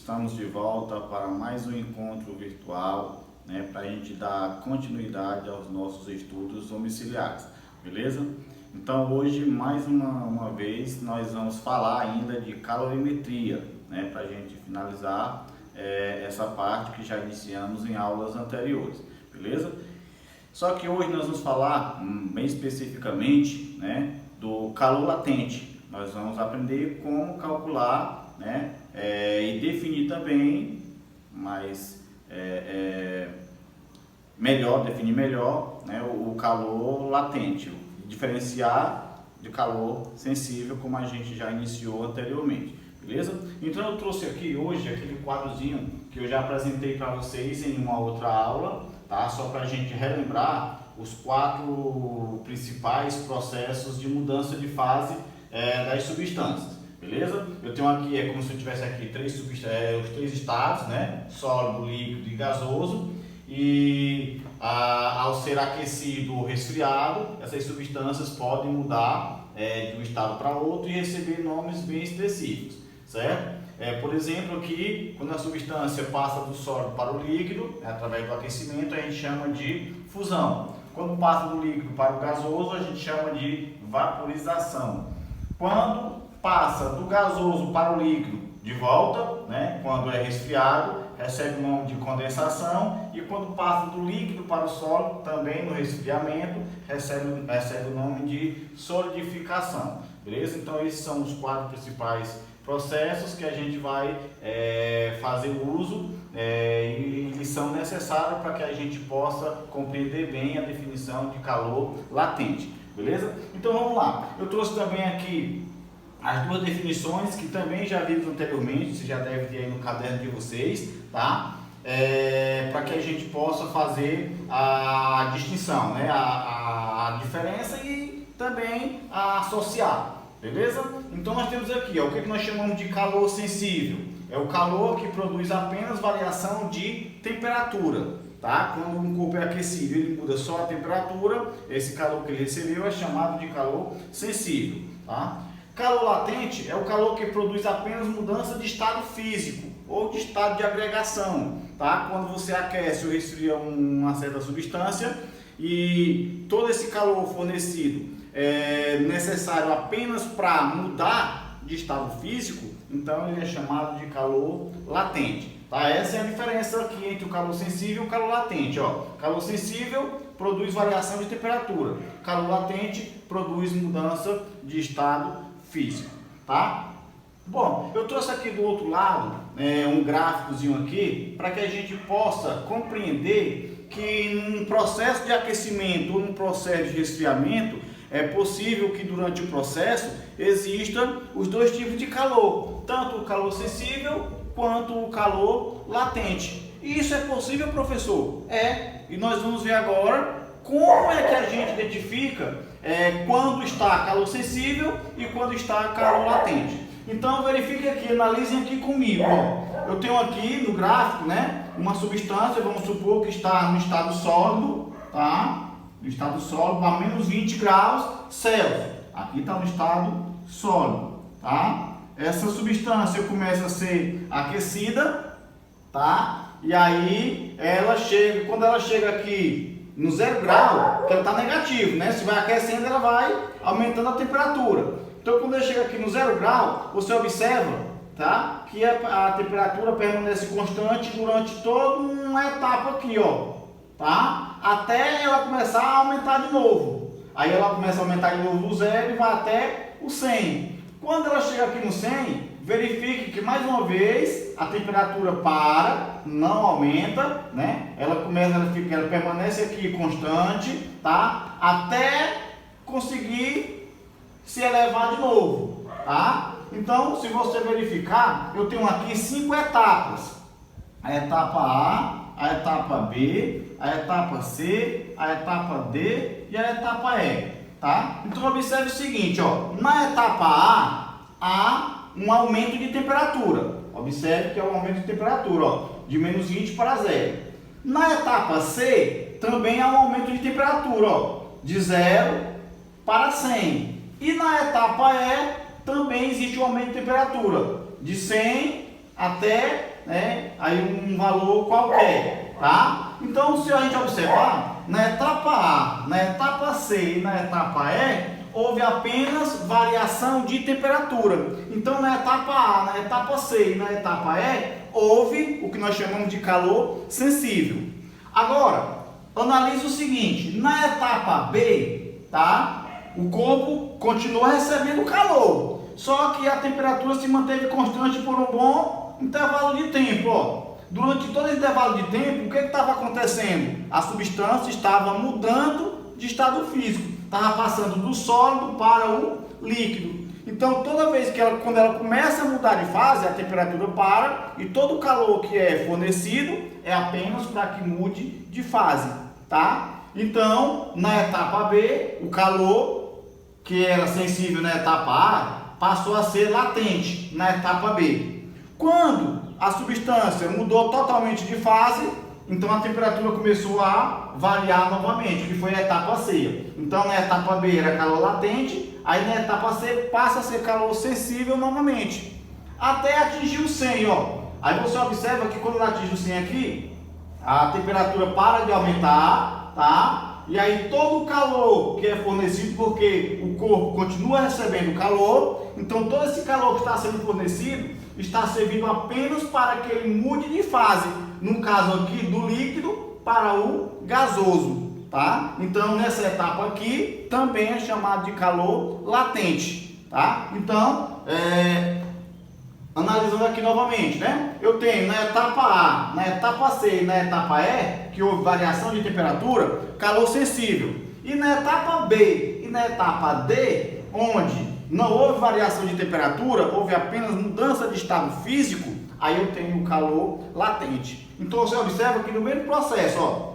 Estamos de volta para mais um encontro virtual, né, para a gente dar continuidade aos nossos estudos domiciliares, beleza? Então hoje, mais uma vez, nós vamos falar ainda de calorimetria, né, para a gente finalizar essa parte que já iniciamos em aulas anteriores, beleza? Só que hoje nós vamos falar bem especificamente, né, do calor latente. Nós vamos aprender como calcular, né, e definir também, definir melhor, né, o calor latente, diferenciar de calor sensível, como a gente já iniciou anteriormente, beleza? Então eu trouxe aqui hoje aquele quadrozinho que eu já apresentei para vocês em uma outra aula, tá? Só para a gente relembrar os 4 principais processos de mudança de fase das substâncias, beleza? Eu tenho aqui, é como se eu tivesse aqui os 3 estados, né? Sólido, líquido e gasoso. E ao ser aquecido ou resfriado, essas substâncias podem mudar de um estado para outro e receber nomes bem específicos, certo? Por exemplo, aqui, quando a substância passa do sólido para o líquido, através do aquecimento, a gente chama de fusão. Quando passa do líquido para o gasoso, a gente chama de vaporização. Quando passa do gasoso para o líquido de volta, né, quando é resfriado, recebe o nome de condensação, e quando passa do líquido para o sólido, também no resfriamento, recebe o nome de solidificação, beleza? Então esses são os 4 principais processos que a gente vai fazer uso e eles são necessários para que a gente possa compreender bem a definição de calor latente, beleza? Então vamos lá, eu trouxe também aqui as 2 definições que também já vimos anteriormente, você já deve ter aí no caderno de vocês, tá? Para que a gente possa fazer a distinção, né? A diferença e também a associar, beleza? Então nós temos aqui, ó, o que nós chamamos de calor sensível. É o calor que produz apenas variação de temperatura, tá? Quando um corpo é aquecido, ele muda só a temperatura, esse calor que ele recebeu é chamado de calor sensível, tá? Calor latente é o calor que produz apenas mudança de estado físico ou de estado de agregação, tá? Quando você aquece ou resfria uma certa substância e todo esse calor fornecido é necessário apenas para mudar de estado físico, então ele é chamado de calor latente, tá? Essa é a diferença aqui entre o calor sensível e o calor latente, ó. Calor sensível produz variação de temperatura, calor latente produz mudança de estado físico, tá? Bom, eu trouxe aqui do outro lado um gráficozinho aqui para que a gente possa compreender que num processo de aquecimento ou num processo de resfriamento é possível que durante o processo existam os 2 tipos de calor, tanto o calor sensível quanto o calor latente. E isso é possível, professor? E nós vamos ver agora como é que a gente identifica quando está calor sensível e quando está calor latente. Então verifique aqui, analisem aqui comigo, ó. Eu tenho aqui no gráfico, né, uma substância, vamos supor que está no estado sólido, tá? No estado sólido a menos 20 graus Celsius. Aqui está no estado sólido, tá? Essa substância começa a ser aquecida, tá? E aí quando ela chega aqui no 0 grau, que ela está negativo, né? Se vai aquecendo, ela vai aumentando a temperatura. Então, quando ela chega aqui no 0 grau, você observa, tá? Que a temperatura permanece constante durante toda uma etapa aqui, ó, tá? Até ela começar a aumentar de novo. Aí ela começa a aumentar de novo do 0 e vai até o 100. Quando ela chega aqui no 100, verifique que mais uma vez a temperatura não aumenta, né? Ela permanece aqui constante, tá? Até conseguir se elevar de novo, tá? Então, se você verificar, eu tenho aqui 5 etapas: a etapa A, a etapa B, a etapa C, a etapa D e a etapa E, tá? Então observe o seguinte, ó, na etapa A há um aumento de temperatura. Observe que é um aumento de temperatura, ó, de menos 20 para 0. Na etapa C também há um aumento de temperatura, ó, de 0 para 100. E na etapa E também existe um aumento de temperatura de 100 até né, aí um valor qualquer, tá? Então, se a gente observar, na etapa A, na etapa C e na etapa E, houve apenas variação de temperatura. Então, na etapa A, na etapa C e na etapa E, houve o que nós chamamos de calor sensível. Agora, analise o seguinte, na etapa B, tá? O corpo continua recebendo calor, só que a temperatura se manteve constante por um bom intervalo de tempo, ó. Durante todo esse intervalo de tempo, o que estava acontecendo? A substância estava mudando de estado físico, estava passando do sólido para o líquido. Então, toda vez que quando ela começa a mudar de fase, a temperatura para e todo o calor que é fornecido é apenas para que mude de fase, tá? Então, na etapa B, o calor que era sensível na etapa A passou a ser latente na etapa B. Quando a substância mudou totalmente de fase, então a temperatura começou a variar novamente, que foi a etapa C. Então na etapa B era calor latente, aí na etapa C passa a ser calor sensível novamente, até atingir o 100, ó. Aí você observa que quando ela atinge o 100 aqui, a temperatura para de aumentar, tá? E aí todo o calor que é fornecido, porque o corpo continua recebendo calor, então todo esse calor que está sendo fornecido está servindo apenas para que ele mude de fase, no caso aqui do líquido para o gasoso, tá? Então nessa etapa aqui também é chamado de calor latente, tá? Então, analisando aqui novamente, né? Eu tenho na etapa A, na etapa C e na etapa E, que houve variação de temperatura, calor sensível. E na etapa B e na etapa D, onde não houve variação de temperatura, houve apenas mudança de estado físico, aí eu tenho o calor latente. Então você observa que no mesmo processo, ó,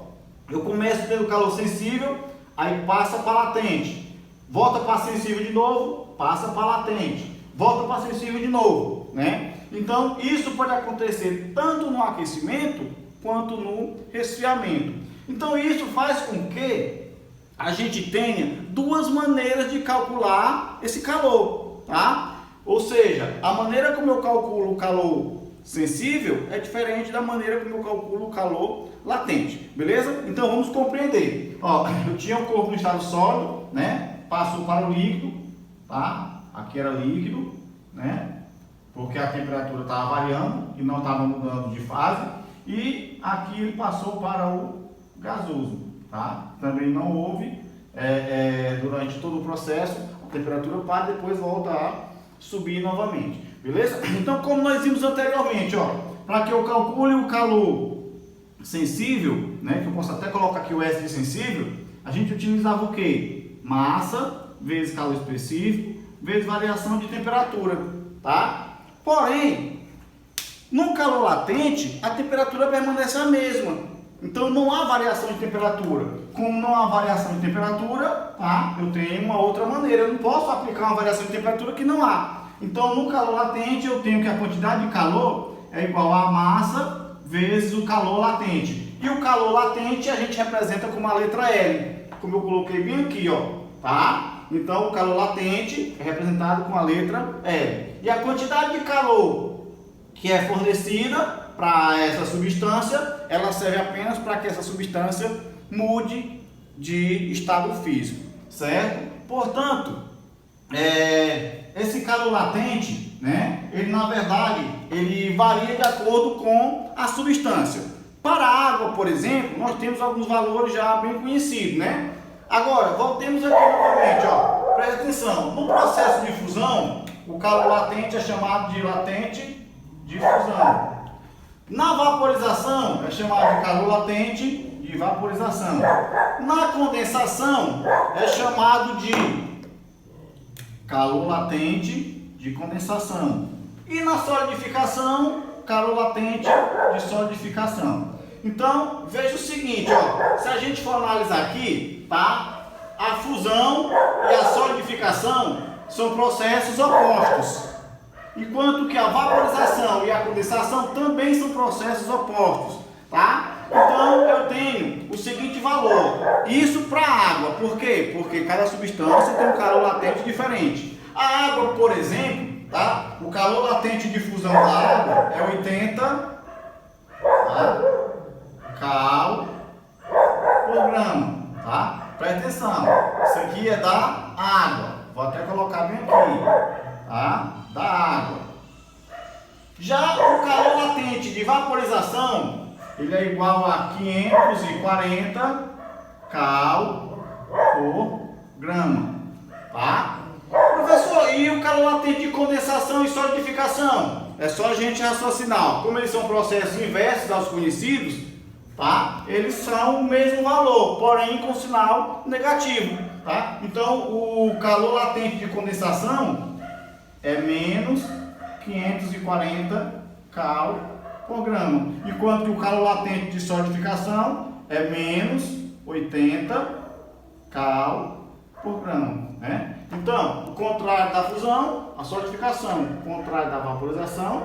eu começo tendo calor sensível, aí passa para latente, volta para sensível de novo, passa para latente, volta para sensível de novo, né? Então isso pode acontecer tanto no aquecimento quanto no resfriamento. Então isso faz com que a gente tenha duas maneiras de calcular esse calor, tá? Ou seja, a maneira como eu calculo o calor sensível é diferente da maneira como eu calculo o calor latente, beleza? Então vamos compreender. Ó, eu tinha o corpo no estado sólido, né? Passou para o líquido, tá? Aqui era líquido, né? Porque a temperatura estava variando e não estava mudando de fase. E aqui ele passou para o gasoso, tá? Também não houve, durante todo o processo, a temperatura para e depois volta a subir novamente, beleza? Então, como nós vimos anteriormente, ó, para que eu calcule o calor sensível, né, que eu posso até colocar aqui o S de sensível, a gente utilizava o quê? Massa vezes calor específico vezes variação de temperatura, tá? Porém, no calor latente, a temperatura permanece a mesma. Então não há variação de temperatura. Como não há variação de temperatura, tá? Eu tenho uma outra maneira. Eu não posso aplicar uma variação de temperatura que não há. Então no calor latente eu tenho que a quantidade de calor é igual a massa vezes o calor latente. E o calor latente a gente representa com uma letra L, como eu coloquei bem aqui, ó, tá? Então o calor latente é representado com a letra L. E a quantidade de calor que é fornecida para essa substância, ela serve apenas para que essa substância mude de estado físico, certo? Portanto, esse calor latente, né, ele na verdade, ele varia de acordo com a substância. Para a água, por exemplo, nós temos alguns valores já bem conhecidos, né? Agora, voltemos aqui novamente, ó, presta atenção, no processo de fusão, o calor latente é chamado de latente de fusão. Na vaporização é chamado de calor latente de vaporização. Na condensação é chamado de calor latente de condensação. E na solidificação, calor latente de solidificação. Então, veja o seguinte, ó, se a gente for analisar aqui, tá? A fusão e a solidificação são processos opostos. Enquanto que a vaporização e a condensação também são processos opostos, tá? Então eu tenho o seguinte valor, isso para a água, por quê? Porque cada substância tem um calor latente diferente. A água, por exemplo, tá? O calor latente de fusão da água é 80 tá? Cal por grama, tá? Presta atenção, isso aqui é da água, vou até colocar bem aqui, tá? Da água. Já o calor latente de vaporização, ele é igual a 540 cal por grama, tá? Professor, e o calor latente de condensação e solidificação? É só a gente raciocinar. Como eles são processos inversos aos conhecidos, tá? Eles são o mesmo valor, porém com sinal negativo, tá? Então, o calor latente de condensação é menos 540 cal por grama, enquanto que o calor latente de solidificação é menos 80 cal por grama, né? Então, o contrário da fusão, a solidificação, o contrário da vaporização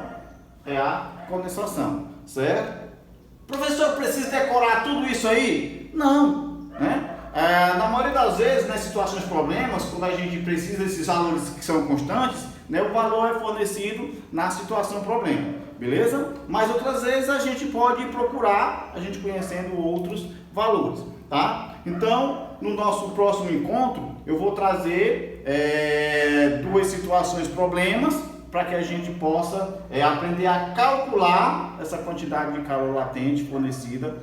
é a condensação, certo? Professor, precisa decorar tudo isso aí? Não, né? Na maioria das vezes, nas situações de problemas, quando a gente precisa desses valores que são constantes, né, o valor é fornecido na situação problema, beleza? Mas outras vezes a gente pode procurar, a gente conhecendo outros valores, tá? Então, no nosso próximo encontro, eu vou trazer duas situações problemas para que a gente possa aprender a calcular essa quantidade de calor latente fornecida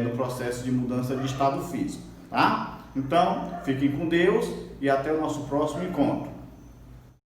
no processo de mudança de estado físico, tá? Então, fiquem com Deus e até o nosso próximo encontro.